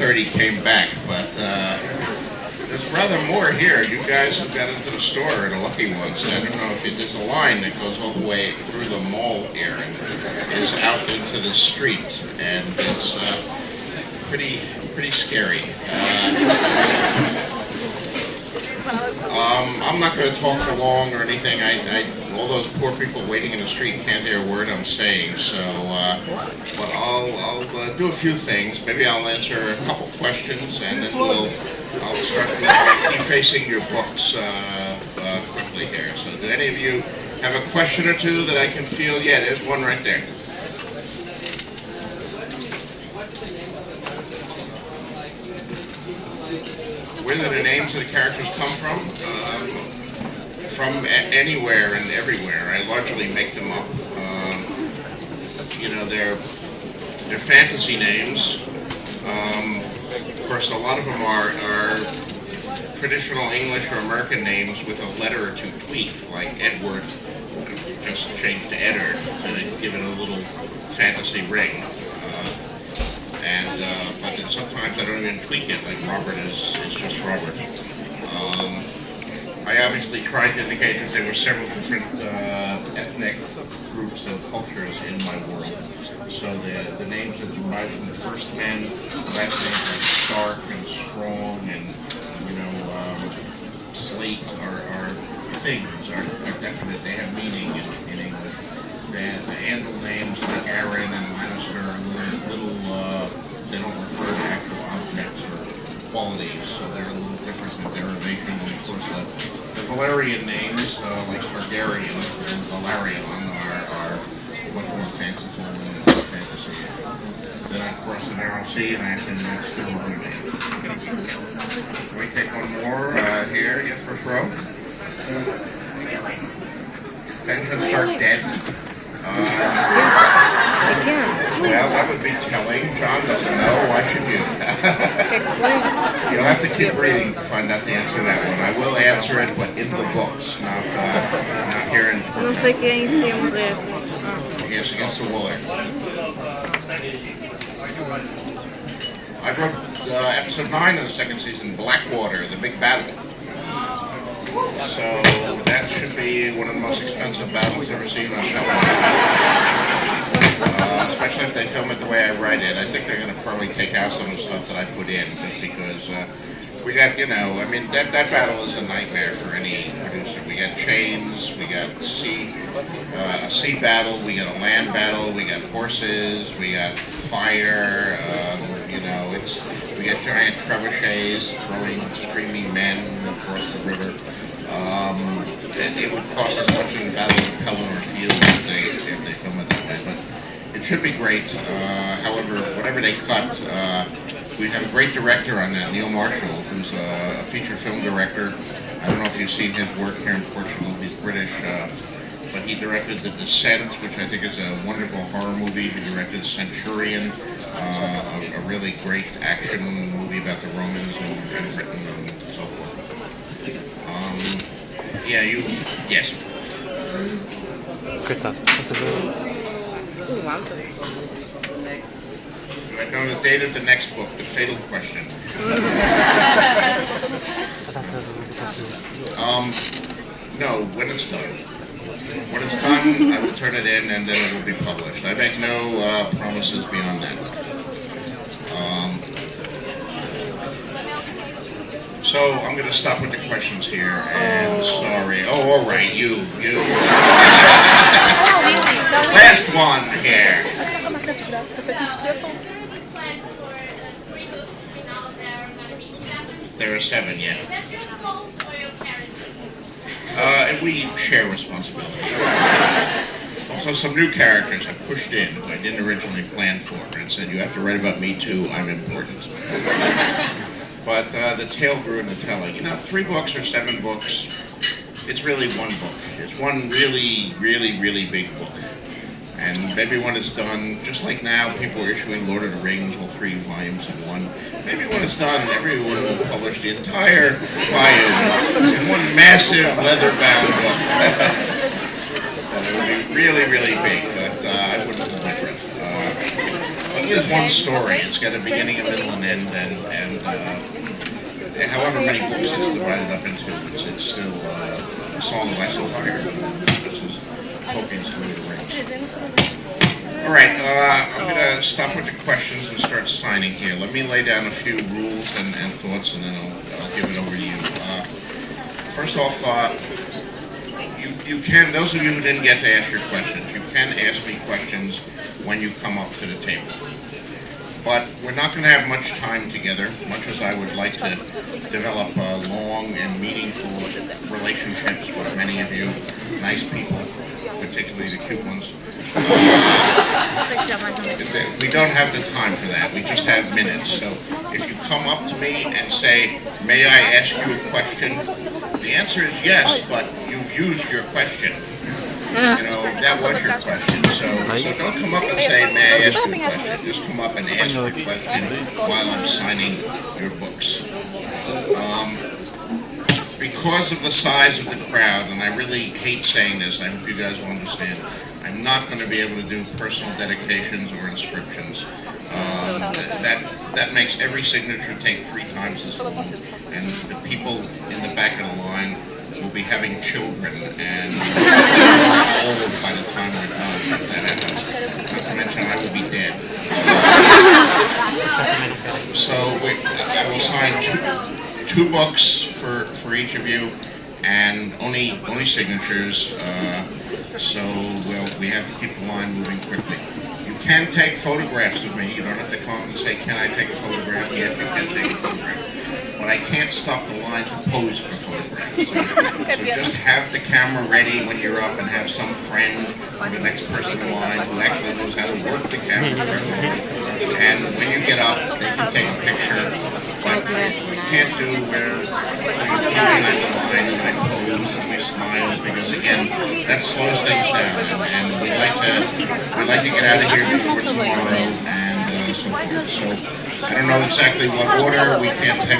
30 came back, but there's rather more here. You guys who got into the store are the lucky ones. I don't know if there's a line that goes all the way through the mall here and is out into the street, and it's pretty scary. I'm not going to talk for long or anything. All those poor people waiting in the street can't hear a word I'm saying. So, but I'll do a few things. Maybe I'll answer a couple questions, and then I'll start defacing your books quickly here. So, do any of you have a question or two that I can feel? Yeah, there's one right there. Where do the names of the characters come from? From anywhere and everywhere. I largely make them up. They're fantasy names. Of course, a lot of them are traditional English or American names with a letter or two tweaked, like Edward, just changed to Eddard to give it a little fantasy ring. But sometimes I don't even tweak it, like Robert is just Robert. I obviously tried to indicate that there were several different ethnic groups and cultures in my world. So the names are derived from the first men, last names are Stark and Strong, and Slate are things, are definite, they have meaning in English. The Andal names like Aaron and Lannister are little they don't refer to actual objects or qualities, so they're a little different in derivation. And of course, the Valerian names, like Targaryen and Valerion, are much more fanciful and fantasy. Then I cross the narrow sea, and I have to still other names. Let me take one more here. Yeah, first row. Benjamin Stark dead. Well, that would be telling. John doesn't know. Why should you? You'll have to keep reading to find out the answer to that one. I will answer it, but in the books, not here in Porto. Não sei quem se ia morrer. Yes, against the Wooler. I wrote episode 9 of the second season, Blackwater, the big battle. So that should be one of the most expensive battles I've ever seen on television. Especially if they film it the way I write it. I think they're going to probably take out some of the stuff that I put in, just because we got, that battle is a nightmare for any producer. We got chains, we got a sea battle, we got a land battle, we got horses, we got fire, we got giant trebuchets throwing screaming men across the river. It would cost as much as the Battle of Pelennor Field if they film it that way, but it should be great. However, whatever they cut, we have a great director on that, Neil Marshall, who's a feature film director. I don't know if you've seen his work here in Portugal. He's British, but he directed The Descent, which I think is a wonderful horror movie. He directed Centurion, a really great action movie about the Romans and Britain and so forth. Yes. Good stuff. Do I know the date of the next book, The Fatal Question? No, when it's done. When it's done, I will turn it in and then it will be published. I make no promises beyond that. So I'm going to stop with the questions here, and sorry. Oh, all right, you. Last one here. There are 7, yeah. And we share responsibility. Also, some new characters I pushed in who I didn't originally plan for, and said, you have to write about me too, I'm important. But the tale grew in the telling. 3 books or 7 books, it's really one book. It's one really, really, really big book. And maybe when it's done, just like now, people are issuing Lord of the Rings, all 3 volumes in one. Maybe when it's done, everyone will publish the entire volume in one massive leather-bound book. That would be really, really big, but I wouldn't hold my breath. is one story. It's got a beginning, a middle, and end, and however many books it's divided up into, it's still a song of ice and fire, which is Tolkien's Lord of the Rings. All right, I'm going to stop with the questions and start signing here. Let me lay down a few rules and thoughts, and then I'll give it over to you. First off, you can, those of you who didn't get to ask your questions, you can ask me questions when you come up to the table. But we're not going to have much time together, much as I would like to develop long and meaningful relationships with many of you, nice people, particularly the cute ones. We don't have the time for that. We just have minutes. So if you come up to me and say, "May I ask you a question?" the answer is yes, but you've used your question. You know, that was your question. So don't come up and say, "May I ask you a question?" Just come up and ask your question while I'm signing your books. Because of the size of the crowd, and I really hate saying this, I hope you guys will understand, I'm not going to be able to do personal dedications or inscriptions. That makes every signature take 3 times as long, and the people in the back of the line will be having children and old by the time we're done, if that happens. Not to mention I will be dead. So I will sign two books for each of you, and only signatures. So we have to keep the line moving quickly. You can take photographs of me. You don't have to come up and say, "Can I take a photograph?" Yes, you can take a photograph. But I can't stop the line to pose for photographs. So just have the camera ready when you're up, and have some friend, the next person in line, who actually knows how to work the camera. And when you get up, they can take a picture. But you can't do where you come in at the line and I pose and we smile, because again, that slows things down. And we'd like to get out of here before tomorrow and so forth. So I don't know exactly what order. We can't have you